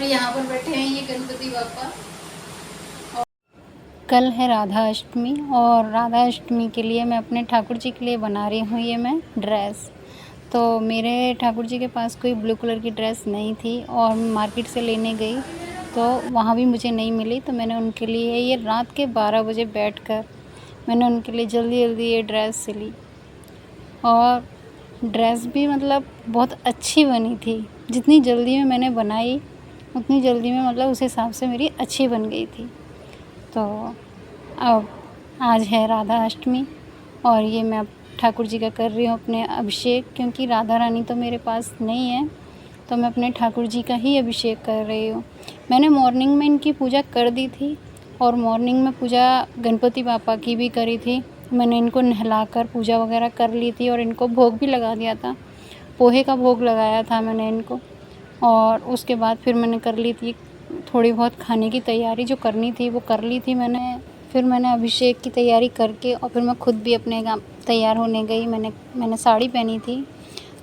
यहाँ पर बैठे हैं ये गणपति बापा। कल है राधा अष्टमी और राधा अष्टमी के लिए मैं अपने ठाकुर जी के लिए बना रही हूँ ये मैं ड्रेस। तो मेरे ठाकुर जी के पास कोई ब्लू कलर की ड्रेस नहीं थी और मार्केट से लेने गई तो वहाँ भी मुझे नहीं मिली। तो मैंने उनके लिए ये रात के 12 बजे बैठकर मैंने उनके लिए जल्दी जल्दी ये ड्रेस सिली और ड्रेस भी मतलब बहुत अच्छी बनी थी। जितनी जल्दी में मैंने बनाई उतनी जल्दी में मतलब उस हिसाब से मेरी अच्छी बन गई थी। तो अब आज है राधा अष्टमी और ये मैं अब ठाकुर जी का कर रही हूँ अपने अभिषेक, क्योंकि राधा रानी तो मेरे पास नहीं है तो मैं अपने ठाकुर जी का ही अभिषेक कर रही हूँ। मैंने मॉर्निंग में इनकी पूजा कर दी थी और मॉर्निंग में पूजा गणपति बापा की भी करी थी। मैंने इनको नहलाकर पूजा वगैरह कर ली थी और इनको भोग भी लगा दिया था। पोहे का भोग लगाया था मैंने इनको और उसके बाद फिर मैंने कर ली थी थोड़ी बहुत खाने की तैयारी जो करनी थी वो कर ली थी मैंने। फिर मैंने अभिषेक की तैयारी करके और फिर मैं खुद भी अपने काम तैयार होने गई। मैंने साड़ी पहनी थी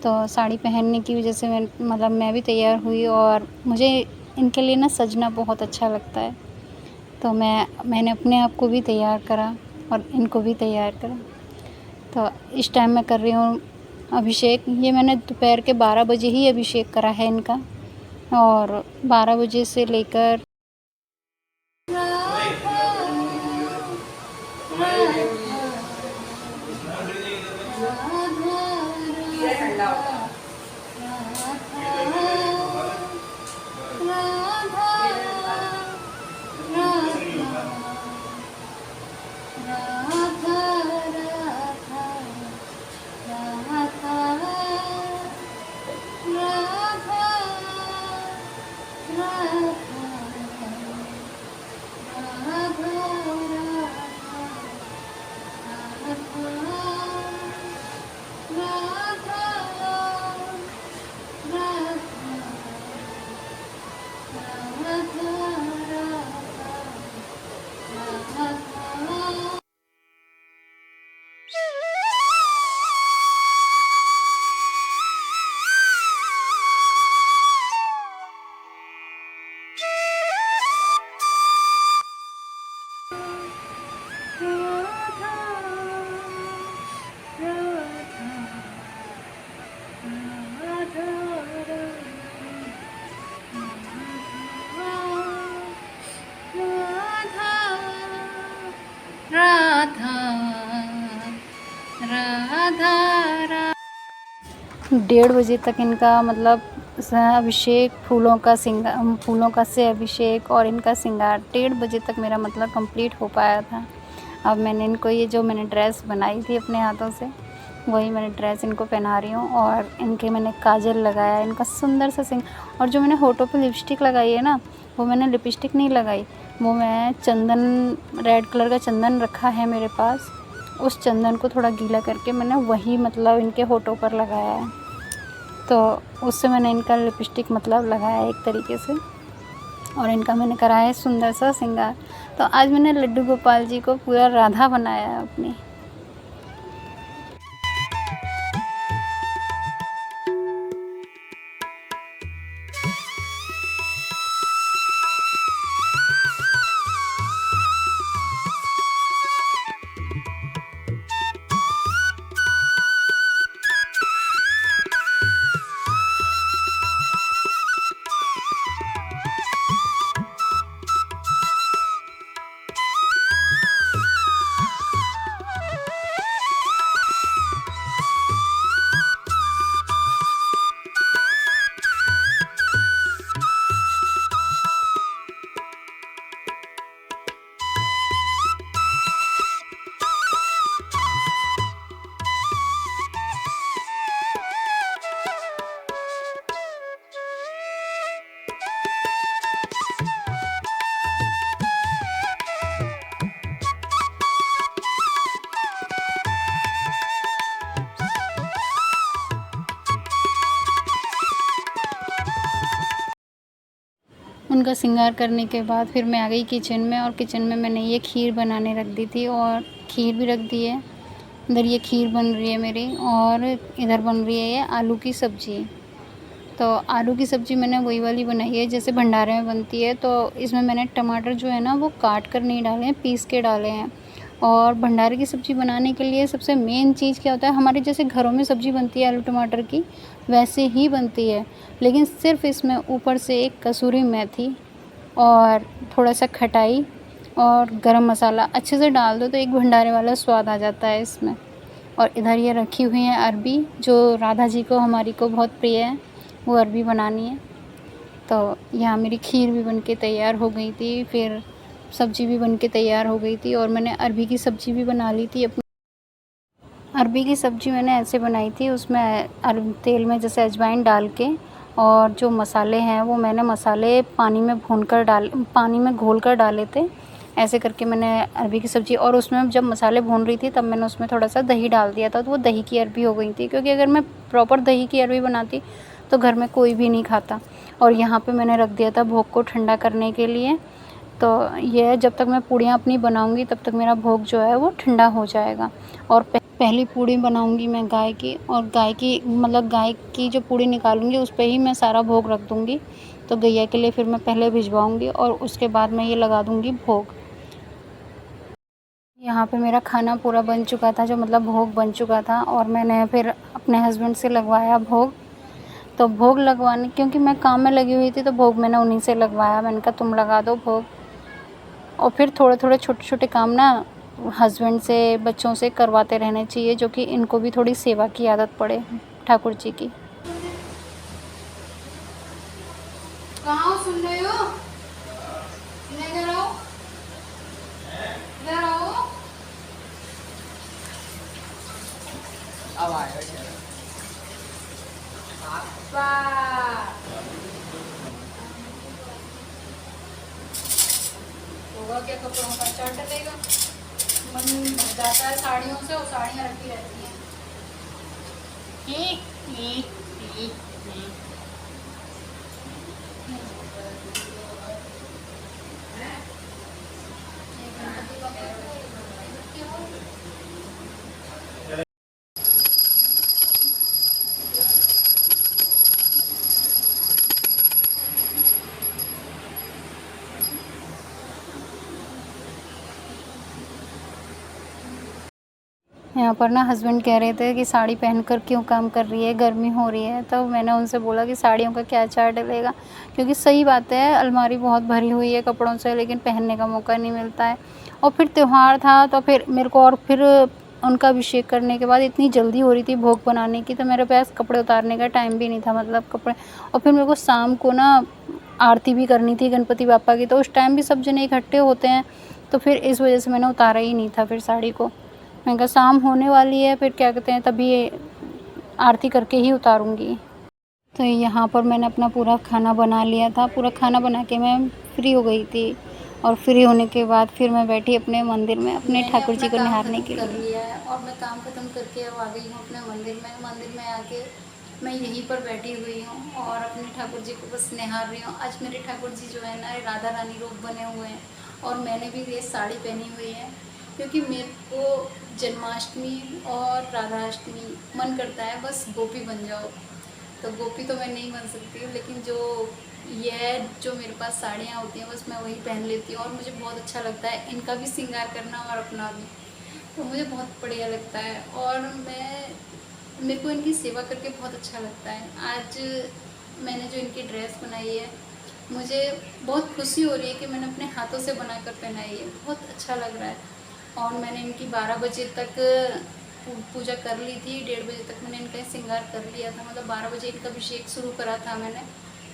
तो साड़ी पहनने की वजह से मैं भी तैयार हुई और मुझे इनके लिए ना सजना बहुत अच्छा लगता है। तो मैंने अपने आप को भी तैयार करा और इनको भी तैयार करा। तो इस टाइम मैं कर रही हूँ अभिषेक। ये मैंने दोपहर के 12 बजे ही अभिषेक करा है इनका और 12 बजे से लेकर राधा राधा 1:30 बजे तक इनका मतलब अभिषेक फूलों का से अभिषेक और इनका श्रृंगार 1:30 बजे तक मेरा मतलब कंप्लीट हो पाया था। अब मैंने इनको ये जो मैंने ड्रेस बनाई थी अपने हाथों से वही मैंने ड्रेस इनको पहना रही हूँ और इनके मैंने काजल लगाया, इनका सुंदर सा और जो मैंने होठों पे लिपस्टिक लगाई है ना वो मैंने लिपस्टिक नहीं लगाई, वो मैं चंदन रेड कलर का चंदन रखा है मेरे पास, उस चंदन को थोड़ा गीला करके मैंने वही मतलब इनके होठों पर लगाया है। तो उससे मैंने इनका लिपस्टिक मतलब लगाया एक तरीके से और इनका मैंने कराया है सुंदर सा श्रृंगार। तो आज मैंने लड्डू गोपाल जी को पूरा राधा बनाया है अपनी। उनका श्रृंगार करने के बाद फिर मैं आ गई किचन में और किचन में मैंने ये खीर बनाने रख दी थी और खीर भी रख दी है। इधर ये खीर बन रही है मेरी और इधर बन रही है ये आलू की सब्ज़ी। तो आलू की सब्ज़ी मैंने वही वाली बनाई है जैसे भंडारे में बनती है। तो इसमें मैंने टमाटर जो है ना वो काट कर नहीं डाले हैं, पीस के डाले हैं। और भंडारे की सब्ज़ी बनाने के लिए सबसे मेन चीज़ क्या होता है, हमारे जैसे घरों में सब्ज़ी बनती है आलू टमाटर की वैसे ही बनती है, लेकिन सिर्फ़ इसमें ऊपर से एक कसूरी मेथी और थोड़ा-सा खटाई और गरम मसाला अच्छे से डाल दो तो एक भंडारे वाला स्वाद आ जाता है इसमें। और इधर ये रखी हुई हैं अरबी, जो राधा जी को हमारी को बहुत प्रिय है, वो अरबी बनानी है। तो यहाँ मेरी खीर भी बन के तैयार हो गई थी, फिर सब्ज़ी भी बन के तैयार हो गई थी और मैंने अरबी की सब्ज़ी भी बना ली थी अपनी। अरबी की सब्ज़ी मैंने ऐसे बनाई थी, उसमें तेल में जैसे अजवाइन डाल के और जो मसाले हैं वो मैंने मसाले पानी में घोल कर डाले थे। ऐसे करके मैंने अरबी की सब्ज़ी, और उसमें जब मसाले भून रही थी तब मैंने उसमें थोड़ा-सा दही डाल दिया था, तो वो दही की अरबी हो गई थी। क्योंकि अगर मैं प्रॉपर दही की अरबी बनाती तो घर में कोई भी नहीं खाता। और यहाँ पे मैंने रख दिया था भोग को ठंडा करने के लिए। तो ये जब तक मैं पूड़ियाँ अपनी बनाऊँगी तब तक मेरा भोग जो है वो ठंडा हो जाएगा। और पहली पूड़ी बनाऊँगी मैं गाय की, और गाय की जो पूड़ी निकालूँगी उस पे ही मैं सारा भोग रख दूँगी। तो गैया के लिए फिर मैं पहले भिजवाऊँगी और उसके बाद मैं ये लगा दूँगी भोग। यहाँ पे मेरा खाना पूरा बन चुका था, जो भोग बन चुका था, और मैंने फिर अपने हस्बैंड से लगवाया भोग। तो भोग लगवाने, क्योंकि मैं काम में लगी हुई थी तो भोग मैंने उन्हीं से लगवाया। मैंने कहा तुम लगा दो भोग। और फिर थोड़े-थोड़े छोटे-छोटे काम ना हस्बैंड से, बच्चों से करवाते रहने चाहिए, जो कि इनको भी थोड़ी सेवा की आदत पड़े ठाकुर जी की। कहाँ सुन रहे हो? इधर आओ, इधर आओ। अब आएगा पापा। होगा क्या, कपड़ों का चढ़ डलेगा। मन भर जाता है साड़ियों से, और साड़ियाँ रखी रहती हैं। यहाँ पर ना हस्बैंड कह रहे थे कि साड़ी पहनकर क्यों काम कर रही है, गर्मी हो रही है। तो मैंने उनसे बोला कि साड़ियों का क्या चार डलेगा, क्योंकि सही बात है अलमारी बहुत भरी हुई है कपड़ों से, लेकिन पहनने का मौका नहीं मिलता है। और फिर त्यौहार था तो फिर मेरे को, और फिर उनका अभिषेक करने के बाद इतनी जल्दी हो रही थी भोग बनाने की, तो मेरे पास कपड़े उतारने का टाइम भी नहीं था, कपड़े। और फिर मेरे को शाम को ना आरती भी करनी थी गणपति बापा की, तो उस टाइम भी सब जने इकट्ठे होते हैं, तो फिर इस वजह से मैंने उतारा ही नहीं था फिर साड़ी को। मैंने कहा शाम होने वाली है, फिर क्या कहते हैं तभी आरती करके ही उतारूँगी। तो यहाँ पर मैंने अपना पूरा खाना बना लिया था, पूरा खाना बना के मैं फ्री हो गई थी। और फ्री होने के बाद फिर मैं बैठी अपने मंदिर में अपने ठाकुर जी को निहारने के लिए। कर लिया है और मैं काम खत्म करके अब आ गई हूँ अपने मंदिर में। मंदिर में आके मैं यहीं पर बैठी हुई हूँ और अपने ठाकुर जी को बस निहार रही हूँ। आज मेरे ठाकुर जी जो है ना राधा रानी रूप बने हुए हैं, और मैंने भी ये साड़ी पहनी हुई है, क्योंकि मेरे को जन्माष्टमी और राधाष्टमी मन करता है बस गोपी बन जाओ। तो गोपी तो मैं नहीं बन सकती हूँ, लेकिन जो मेरे पास साड़ियाँ होती हैं बस मैं वही पहन लेती हूँ, और मुझे बहुत अच्छा लगता है इनका भी श्रृंगार करना और अपना भी। तो मुझे बहुत बढ़िया लगता है, और मेरे को इनकी सेवा करके बहुत अच्छा लगता है। आज मैंने जो इनकी ड्रेस बनाई है, मुझे बहुत खुशी हो रही है कि मैंने अपने हाथों से बनाकर पहनाई है, बहुत अच्छा लग रहा है। और मैंने इनकी 12 बजे तक पूजा कर ली थी, 1:30 बजे तक मैंने इनका श्रृंगार कर लिया था, 12 बजे इनका अभिषेक शुरू करा था मैंने,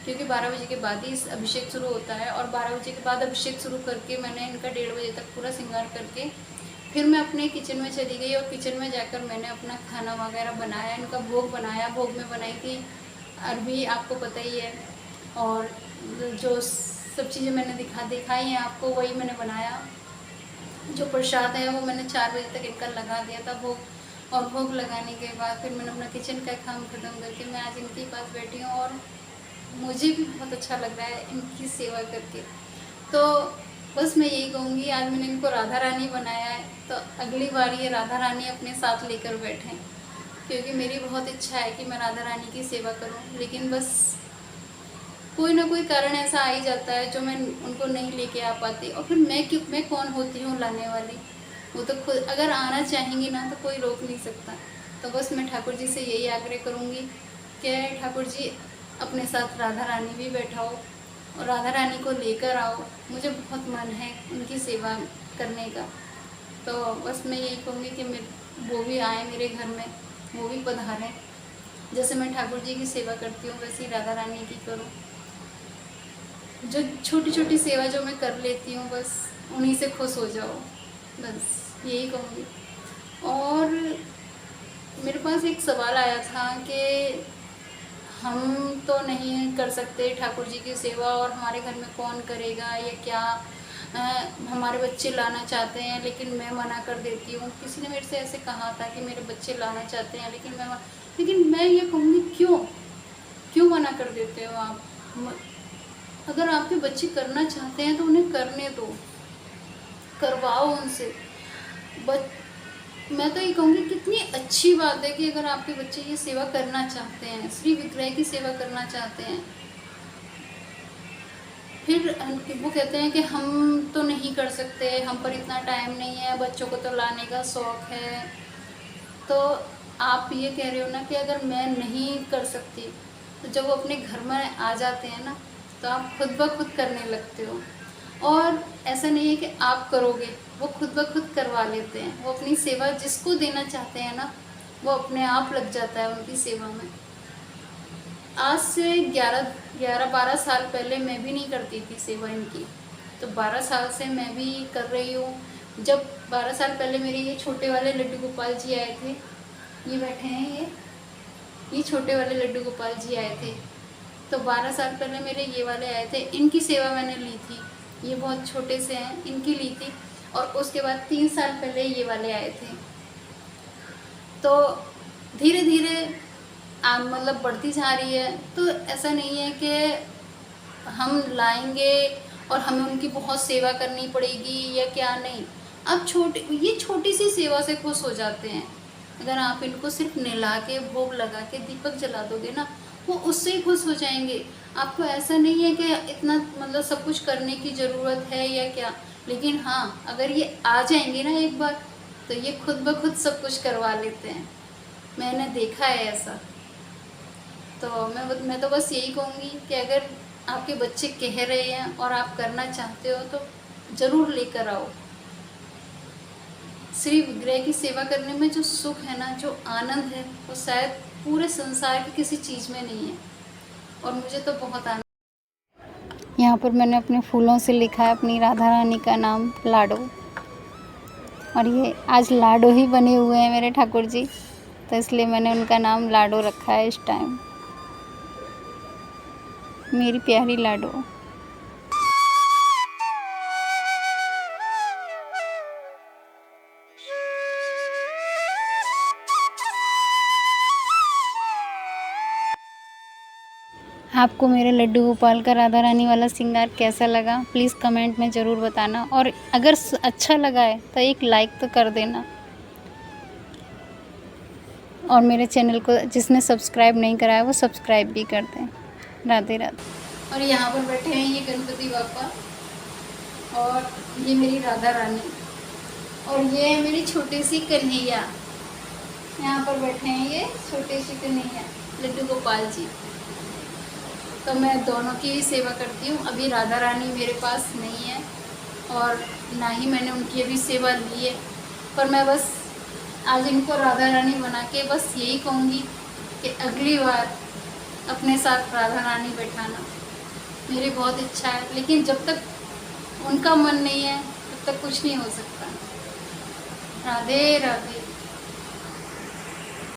क्योंकि 12 बजे के बाद ही अभिषेक शुरू होता है। और 12 बजे के बाद अभिषेक शुरू करके मैंने इनका 1:30 बजे तक पूरा श्रृंगार करके फिर मैं अपने किचन में चली गई, और किचन में जाकर मैंने अपना खाना वगैरह बनाया, इनका भोग बनाया। भोग में बनाई थी अरबी, आपको पता ही है, और जो सब चीज़ें मैंने दिखाई हैं आपको, वही मैंने बनाया। जो प्रसाद है वो मैंने 4 बजे तक इनका लगा दिया था भोग, और भोग लगाने के बाद फिर मैंने अपना किचन का काम ख़त्म करके मैं आज इनके पास बैठी हूँ, और मुझे भी बहुत अच्छा लग रहा है इनकी सेवा करके। तो बस मैं यही कहूँगी, आज मैंने इनको राधा रानी बनाया है, तो अगली बार ये राधा रानी अपने साथ लेकर बैठें। क्योंकि मेरी बहुत इच्छा है कि मैं राधा रानी की सेवा करूं, लेकिन बस कोई ना कोई कारण ऐसा आ ही जाता है जो मैं उनको नहीं लेके आ पाती। और फिर मैं कौन होती हूँ लाने वाली, वो तो खुद अगर आना चाहेंगी ना तो कोई रोक नहीं सकता। तो बस मैं ठाकुर जी से यही आग्रह करूँगी कि ठाकुर जी अपने साथ राधा रानी भी बैठाओ और राधा रानी को लेकर आओ। मुझे बहुत मन है उनकी सेवा करने का। तो बस मैं यही कहूँगी कि वो भी आए मेरे घर में, वो भी पधारें। जैसे मैं ठाकुर जी की सेवा करती हूँ वैसे ही राधा रानी की करूँ। जो छोटी छोटी सेवा जो मैं कर लेती हूँ बस उन्हीं से खुश हो जाओ, बस यही कहूँगी। और मेरे पास एक सवाल आया था कि हम तो नहीं कर सकते ठाकुर जी की सेवा और हमारे घर में कौन करेगा या क्या। हमारे बच्चे लाना चाहते हैं लेकिन मैं मना कर देती हूँ। किसी ने मेरे से ऐसे कहा था कि मेरे बच्चे लाना चाहते हैं लेकिन मैं ये कहूँगी क्यों मना कर देते हो आप। अगर आपके बच्चे करना चाहते हैं तो उन्हें करने दो, करवाओ उनसे। मैं तो ये कहूँगी कितनी अच्छी बात है कि अगर आपके बच्चे ये सेवा करना चाहते हैं, श्री विग्रह की सेवा करना चाहते हैं। फिर वो कहते हैं कि हम तो नहीं कर सकते, हम पर इतना टाइम नहीं है, बच्चों को तो लाने का शौक़ है। तो आप ये कह रहे हो ना कि अगर मैं नहीं कर सकती तो जब वो अपने घर में आ जाते हैं ना तो आप खुद ब खुद करने लगते हो। और ऐसा नहीं है कि आप करोगे, वो खुद ब खुद करवा लेते हैं। वो अपनी सेवा जिसको देना चाहते हैं ना वो अपने आप लग जाता है उनकी सेवा में। आज से 11-12 साल पहले मैं भी नहीं करती थी सेवा इनकी, तो 12 साल से मैं भी कर रही हूँ। जब 12 साल पहले मेरे ये छोटे वाले लड्डू गोपाल जी आए थे, ये बैठे हैं, ये छोटे वाले लड्डू गोपाल जी आए थे, तो 12 साल पहले मेरे ये वाले आए थे, इनकी सेवा मैंने ली थी। ये बहुत छोटे से हैं, इनकी ली थी। और उसके बाद 3 साल पहले ये वाले आए थे। तो धीरे धीरे मतलब बढ़ती जा रही है। तो ऐसा नहीं है कि हम लाएंगे और हमें उनकी बहुत सेवा करनी पड़ेगी या क्या, नहीं। आप ये छोटी सी सेवा से खुश हो जाते हैं। अगर आप इनको सिर्फ नहला के भोग लगा के दीपक जला दोगे ना, वो उससे ही खुश हो जाएंगे। आपको ऐसा नहीं है कि इतना मतलब सब कुछ करने की ज़रूरत है या क्या। लेकिन हाँ, अगर ये आ जाएंगे ना एक बार तो ये खुद ब खुद सब कुछ करवा लेते हैं। मैंने देखा है ऐसा। तो मैं तो बस यही कहूँगी कि अगर आपके बच्चे कह रहे हैं और आप करना चाहते हो तो ज़रूर लेकर आओ। श्री विग्रह की सेवा करने में जो सुख है ना, जो आनंद है, वो शायद पूरे संसार की किसी चीज़ में नहीं है। और मुझे तो बहुत आनंद। यहाँ पर मैंने अपने फूलों से लिखा है अपनी राधा रानी का नाम, लाडो। और ये आज लाडो ही बने हुए हैं मेरे ठाकुर जी, तो इसलिए मैंने उनका नाम लाडो रखा है इस टाइम। मेरी प्यारी लाडो। आपको मेरे लड्डू गोपाल का राधा रानी वाला श्रृंगार कैसा लगा, प्लीज़ कमेंट में ज़रूर बताना। और अगर अच्छा लगा है तो एक लाइक तो कर देना। और मेरे चैनल को जिसने सब्सक्राइब नहीं करा है वो सब्सक्राइब भी कर दें। राधे राधे। और यहाँ पर बैठे हैं ये गणपति बापा और ये मेरी राधा रानी और ये है मेरी छोटी सी कन्हैया। यहाँ पर बैठे हैं ये छोटी सी कन्हैया, लड्डू गोपाल जी। तो मैं दोनों की ही सेवा करती हूँ। अभी राधा रानी मेरे पास नहीं है और ना ही मैंने उनकी अभी सेवा ली है, पर मैं बस आज इनको राधा रानी बना के बस यही कहूँगी कि अगली बार अपने साथ राधा रानी बैठाना। मेरी बहुत इच्छा है, लेकिन जब तक उनका मन नहीं है तब तक कुछ नहीं हो सकता। राधे राधे।